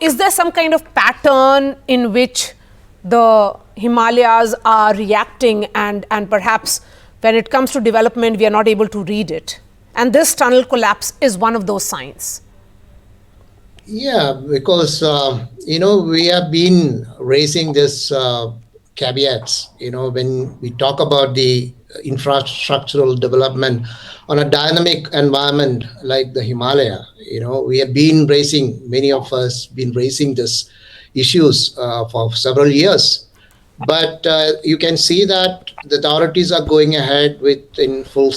is there some kind of pattern in which the Himalayas are reacting, and perhaps when it comes to development, we are not able to read it? And this tunnel collapse is one of those signs. Yeah, because, we have been raising this caveats, when we talk about the infrastructural development on a dynamic environment like the Himalaya. We have been raising, many of us been raising this issues for several years. But you can see that the authorities are going ahead with in full,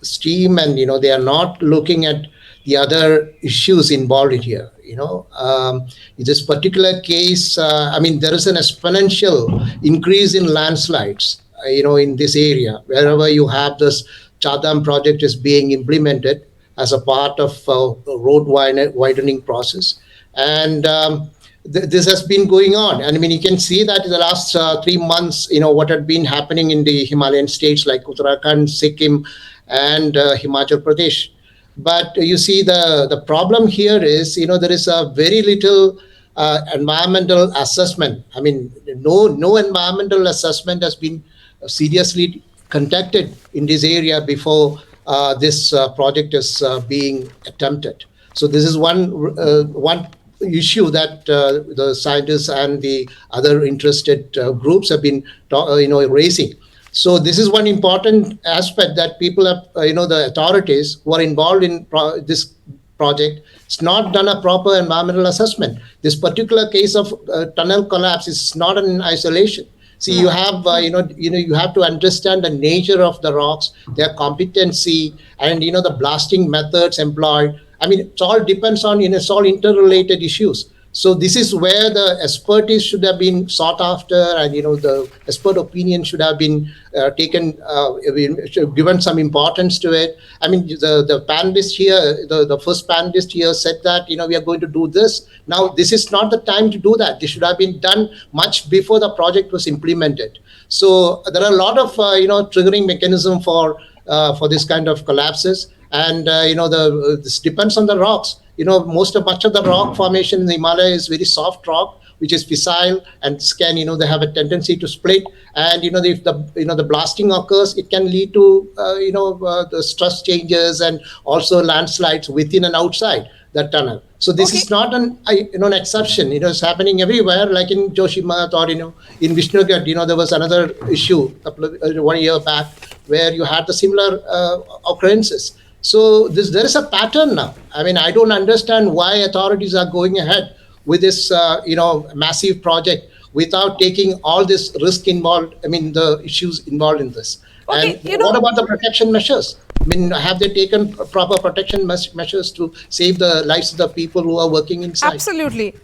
steam, and they are not looking at the other issues involved in here. In this particular case, there is an exponential increase in landslides. In this area, wherever you have this Chadam project is being implemented as a part of road widening process, and this has been going on. And you can see that in the last 3 months, what had been happening in the Himalayan states like Uttarakhand, Sikkim, and Himachal Pradesh. But you see, the problem here is, there is a very little environmental assessment. No environmental assessment has been seriously conducted in this area before this project is being attempted. So this is one issue that the scientists and the other interested groups have been raising. So this is one important aspect that people have, the authorities who are involved in this project, it's not done a proper environmental assessment. This particular case of tunnel collapse is not in isolation. See, you have, you have to understand the nature of the rocks, their competency, and the blasting methods employed. It all depends on, it's all interrelated issues. So this is where the expertise should have been sought after, and the expert opinion should have been taken, given some importance to it. The panelist here, the first panelist here said that we are going to do this. Now this is not the time to do that. This should have been done much before the project was implemented. So there are a lot of triggering mechanism for this kind of collapses, and this depends on the rocks. Much of the rock formation in the Himalaya is very soft rock, which is fissile, and can, they have a tendency to split. And, if the blasting occurs, it can lead to, the stress changes and also landslides within and outside that tunnel. So this is not an exception. It's happening everywhere, like in Joshimath or, in Vishnugad, there was another issue 1 year back where you had the similar occurrences. So there is a pattern now. I don't understand why authorities are going ahead with this, massive project without taking all this risk involved. The issues involved in this. Okay, and what about the protection measures? Have they taken proper protection measures to save the lives of the people who are working inside? Absolutely.